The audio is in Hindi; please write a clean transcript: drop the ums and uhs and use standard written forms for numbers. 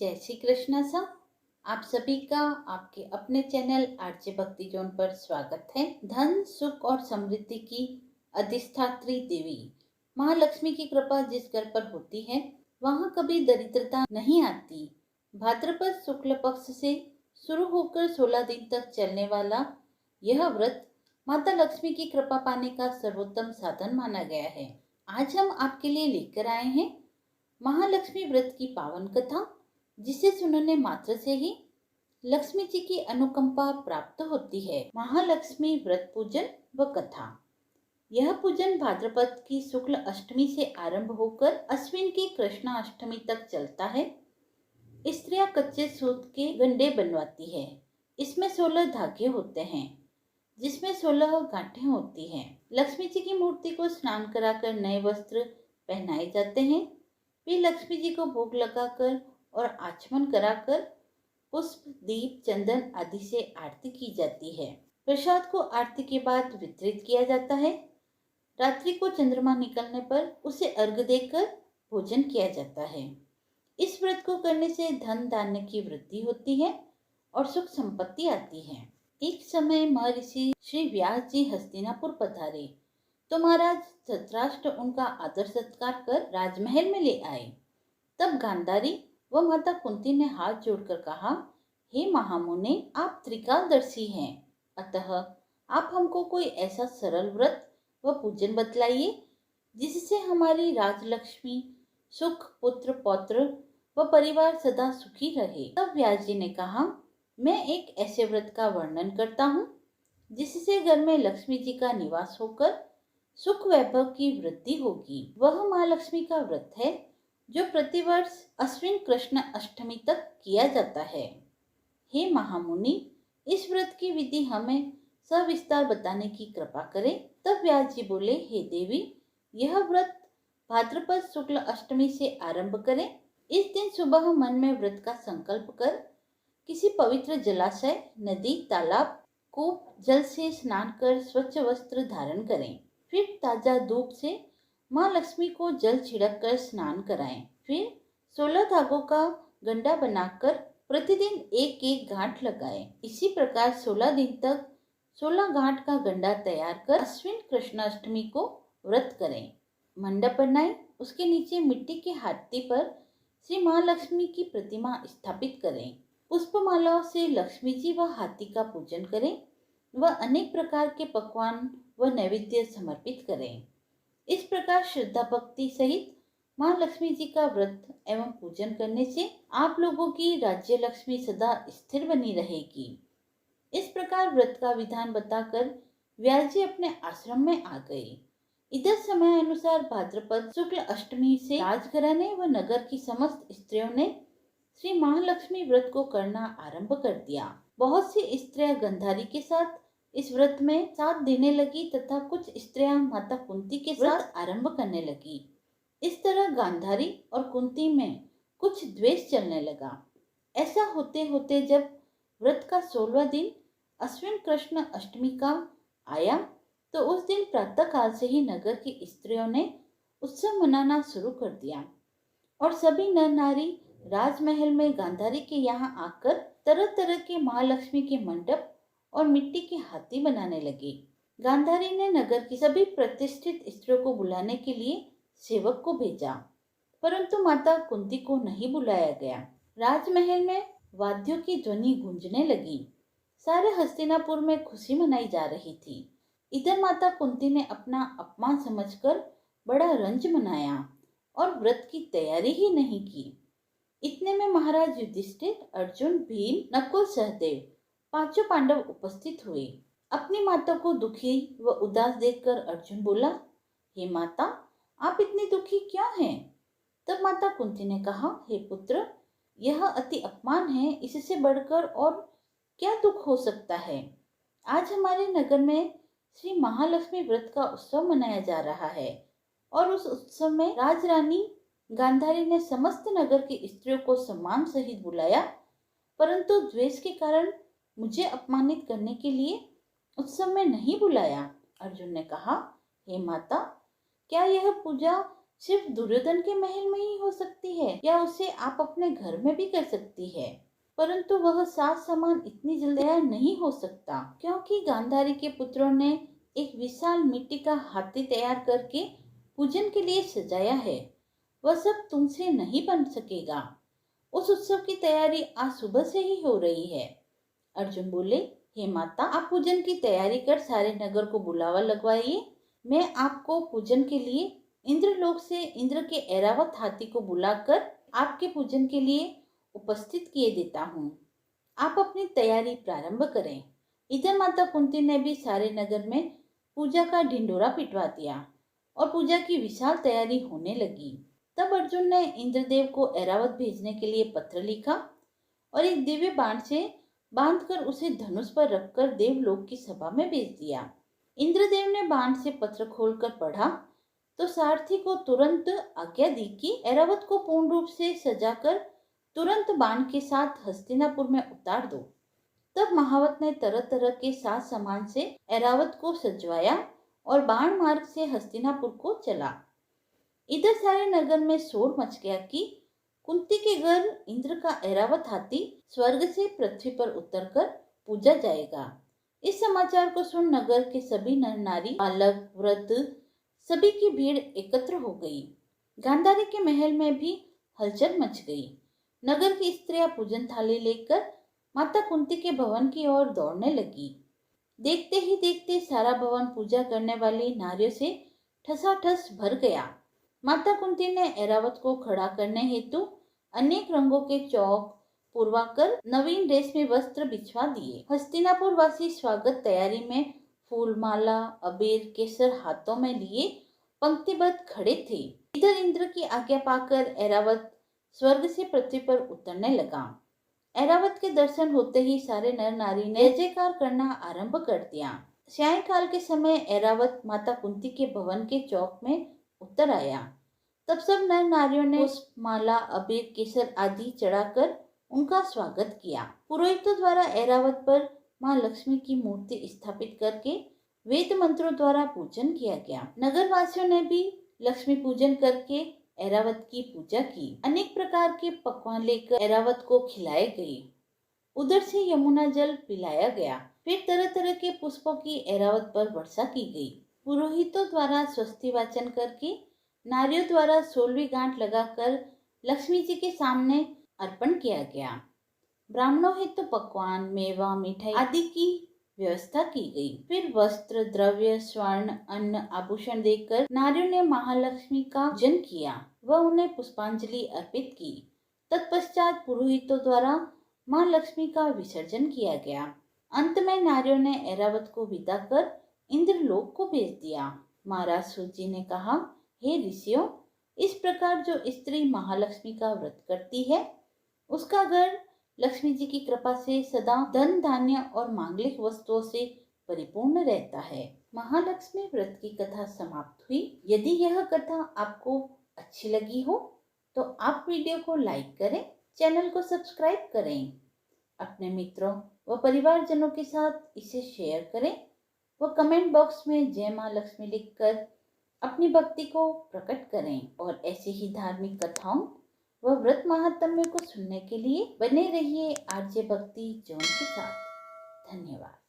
जय श्री कृष्ण सा। आप सभी का आपके अपने चैनल आरजे भक्ति जोन पर स्वागत है। धन सुख और समृद्धि की अधिष्ठात्री देवी महालक्ष्मी की कृपा जिस घर पर होती है वहां कभी दरिद्रता नहीं आती। भाद्रपद शुक्ल पक्ष से शुरू होकर 16 दिन तक चलने वाला यह व्रत माता लक्ष्मी की कृपा पाने का सर्वोत्तम साधन माना गया है। आज हम आपके लिए लेकर आए हैं महालक्ष्मी व्रत की पावन कथा, जिसे सुनने मात्र से ही लक्ष्मी जी की अनुकंपा प्राप्त होती है। महालक्ष्मी व्रत पूजन व कथा। यह पूजन भाद्रपद की शुक्ल अष्टमी से आरंभ होकर अश्विन की कृष्णा अष्टमी तक चलता है। स्त्रियां कच्चे सूत के गंडे बनवाती है। इसमें 16 धागे होते हैं, जिसमें 16 गांठें होती हैं। लक्ष्मी जी की मूर्ति को स्नान कराकर नए वस्त्र पहनाए जाते हैं। वे लक्ष्मी जी को भोग लगाकर और आचमन कराकर पुष्प, दीप, चंदन आदि से आरती की जाती है। प्रसाद को आरती के बाद वितरित किया जाता है। रात्रि को चंद्रमा निकलने पर उसे अर्घ देकर भोजन किया जाता है। इस व्रत को करने से धन धान्य की वृद्धि होती है और सुख संपत्ति आती है। एक समय महर्षि श्री व्यास जी हस्तिनापुर पधारे तो महाराज धृतराष्ट्र उनका आदर सत्कार कर राजमहल में ले आए। तब गांधारी व माता कुंती ने हाथ जोड़कर कहा, हे महामुने, आप त्रिकालदर्शी हैं, अतः आप हमको कोई ऐसा सरल व्रत व पूजन बतलाइए जिससे हमारी राजलक्ष्मी सुख, पुत्र, पौत्र व परिवार सदा सुखी रहे। तब व्यास जी ने कहा, मैं एक ऐसे व्रत का वर्णन करता हूँ जिससे घर में लक्ष्मी जी का निवास होकर सुख वैभव की वृद्धि होगी। वह माँ लक्ष्मी का व्रत है जो प्रतिवर्ष अश्विन कृष्ण अष्टमी तक किया जाता है। हे महामुनि, इस व्रत की विधि हमें सविस्तार बताने की कृपा करें। तब व्यास जी बोले, हे देवी, यह व्रत भाद्रपद शुक्ल अष्टमी से आरंभ करें। इस दिन सुबह मन में व्रत का संकल्प कर किसी पवित्र जलाशय, नदी, तालाब, कूप जल से स्नान कर स्वच्छ वस्त्र धारण करें। फिर ताजा धूप से माँ लक्ष्मी को जल छिड़क कर स्नान कराएं। फिर 16 धागों का गंडा बनाकर प्रतिदिन एक एक गांठ लगाएं। इसी प्रकार 16 दिन तक 16 गांठ का गंडा तैयार कर अश्विन कृष्णाष्टमी को व्रत करें। मंडप बनाएं, उसके नीचे मिट्टी के हाथी पर श्री महालक्ष्मी की प्रतिमा स्थापित करें। पुष्पमालाओं से लक्ष्मी जी व हाथी का पूजन करें व अनेक प्रकार के पकवान व नैवेद्य समर्पित करें। इस प्रकार श्रद्धा भक्ति सहित माँ लक्ष्मी जी का व्रत एवं पूजन करने से आप लोगों की राज्य लक्ष्मी सदा स्थिर बनी रहेगी। इस प्रकार व्रत का विधान बताकर व्यास जी अपने आश्रम में आ गए। इधर समय अनुसार भाद्रपद शुक्ल अष्टमी से राजघराने व नगर की समस्त स्त्रियों ने श्री महालक्ष्मी व्रत को करना आरंभ कर दिया। बहुत सी स्त्रियां गंधारी के साथ इस व्रत में साथ देने लगी तथा कुछ स्त्रियां माता कुंती के साथ आरंभ करने लगी। इस तरह गांधारी और कुंती में कुछ द्वेष चलने लगा। ऐसा होते होते जब व्रत का 16वां दिन अश्विन कृष्ण अष्टमी का आया तो उस दिन प्रातः काल से ही नगर की स्त्रियों ने उत्सव मनाना शुरू कर दिया और सभी नर नारी राजमहल में गांधारी के यहाँ आकर तरह तरह के महालक्ष्मी के मंडप और मिट्टी के हाथी बनाने लगे। गांधारी ने नगर की सभी प्रतिष्ठित स्त्रियों को बुलाने के लिए सेवक को भेजा, परंतु माता कुंती को नहीं बुलाया गया। राजमहल में वाद्यों की ध्वनि गूंजने लगी। सारे हस्तिनापुर में खुशी मनाई जा रही थी। इधर माता कुंती ने अपना अपमान समझकर बड़ा रंज मनाया और व्रत की तैयारी ही नहीं की। इतने में महाराज युधिष्ठिर, अर्जुन, भीम, नकुल, सहदेव पांचों पांडव उपस्थित हुए। अपनी माता को दुखी व उदास देखकर अर्जुन बोला, हे माता, आप इतनी दुखी क्यों हैं? तब माता कुंती ने कहा, हे पुत्र, यह अति अपमान है, इससे बढ़कर और क्या दुख हो सकता है। आज हमारे नगर में श्री महालक्ष्मी व्रत का उत्सव मनाया जा रहा है और उस उत्सव में राजरानी गांधारी ने समस्त नगर की स्त्रियों को सम्मान सहित बुलाया, परंतु द्वेष के कारण मुझे अपमानित करने के लिए उत्सव में नहीं बुलाया। अर्जुन ने कहा, हे माता, क्या यह पूजा सिर्फ दुर्योधन के महल में ही हो सकती है या उसे आप अपने घर में भी कर सकती है? परंतु वह साज सामान इतनी जल्दी तैयार नहीं हो सकता, क्योंकि गांधारी के पुत्रों ने एक विशाल मिट्टी का हाथी तैयार करके पूजन के लिए सजाया है। वह सब तुमसे नहीं बन सकेगा। उस उत्सव की तैयारी आज सुबह से ही हो रही है। अर्जुन बोले, हे माता, आप पूजन की तैयारी कर सारे नगर को बुलावा लगवाइए। मैं आपको पूजन के लिए इंद्रलोक से इंद्र के ऐरावत हाथी को बुलाकर आपके पूजन के लिए उपस्थित किए देता हूँ। आप अपनी तैयारी प्रारंभ करें। इधर माता कुंती ने भी सारे नगर में पूजा का ढिंढोरा पिटवा दिया और पूजा की विशाल तैयारी होने लगी। तब अर्जुन ने इंद्रदेव को ऐरावत भेजने के लिए पत्र लिखा और एक दिव्य बाण से बांधकर उसे धनुष पर रखकर देवलोक की सभा में भेज दिया। इंद्रदेव ने बाण से पत्र खोलकर पढ़ा तो सारथी को तुरंत आज्ञा दी कि ऐरावत को पूर्ण रूप से सजाकर तुरंत बाण के साथ हस्तिनापुर में उतार दो। तब महावत ने तरह तरह के साज सामान से ऐरावत को सजवाया और बाण मार्ग से हस्तिनापुर को चला। इधर सारे नगर में शोर मच गया कि कुंती के घर इंद्र का ऐरावत हाथी स्वर्ग से पृथ्वी पर उतरकर पूजा जाएगा। इस समाचार को सुन नगर के सभी नर नारी, बालक, वृद्ध सभी की भीड़ एकत्र हो गई। गांधारी के महल में भी हलचल मच गई। नगर की स्त्रियां पूजन थाली लेकर माता कुंती के भवन की ओर दौड़ने लगी। देखते ही देखते सारा भवन पूजा करने वाली नारियों से ठसाठस भर गया। माता कुंती ने ऐरावत को खड़ा करने हेतु अनेक रंगों के चौक पुरवाकर नवीन रेशमी वस्त्र बिछवा दिए। हस्तिनापुर वासी स्वागत तैयारी में फूल, माला, अबीर, केसर हाथों में लिए पंक्तिबद्ध खड़े थे। इधर इंद्र की आज्ञा पाकर ऐरावत स्वर्ग से पृथ्वी पर उतरने लगा। ऐरावत के दर्शन होते ही सारे नर नारी ने जय जयकार करना आरंभ कर दिया। सायंकाल के समय ऐरावत माता कुंती के भवन के चौक में उतर आया। तब सब नर नारियों ने पुष्प, माला, अबीर, केसर आदि चढ़ाकर उनका स्वागत किया। पुरोहितों द्वारा ऐरावत पर मां लक्ष्मी की मूर्ति स्थापित करके वेद मंत्रों द्वारा पूजन किया गया। नगर वासियों ने भी लक्ष्मी पूजन करके ऐरावत की पूजा की। अनेक प्रकार के पकवान लेकर ऐरावत को खिलाए गए। उधर से यमुना जल पिलाया गया। फिर तरह तरह के पुष्पों की ऐरावत पर वर्षा की गई। पुरोहितों द्वारा स्वस्ति वाचन करके नारियों द्वारा 16वीं गांठ लगाकर लक्ष्मी जी के सामने अर्पण किया गया। ब्राह्मणों हेतु पकवान, मेवा, मिठाई आदि की व्यवस्था की गई। फिर वस्त्र, द्रव्य, स्वर्ण, अन्न, आभूषण देकर नारियों ने महालक्ष्मी का पूजन किया व उन्हें पुष्पांजलि अर्पित की। तत्पश्चात पुरोहितों द्वारा मां लक्ष्मी का विसर्जन किया गया। अंत में नारियों ने ऐरावत को विदा कर इंद्रलोक को भेज दिया। महाराज सूत जी ने कहा, हे ऋषियों, इस प्रकार जो स्त्री महालक्ष्मी का व्रत करती है उसका घर लक्ष्मी जी की कृपा से सदा धन, धान्य और मांगलिक वस्तुओं से परिपूर्ण रहता है। महालक्ष्मी व्रत की कथा समाप्त हुई। यदि यह कथा आपको अच्छी लगी हो तो आप वीडियो को लाइक करें, चैनल को सब्सक्राइब करें, अपने मित्रों व परिवारजनों के साथ इसे शेयर करें व कमेंट बॉक्स में जय मां लक्ष्मी लिखकर अपनी भक्ति को प्रकट करें। और ऐसी ही धार्मिक कथाओं व व्रत महात्म्य को सुनने के लिए बने रहिए आरजे भक्ति जोन के साथ। धन्यवाद।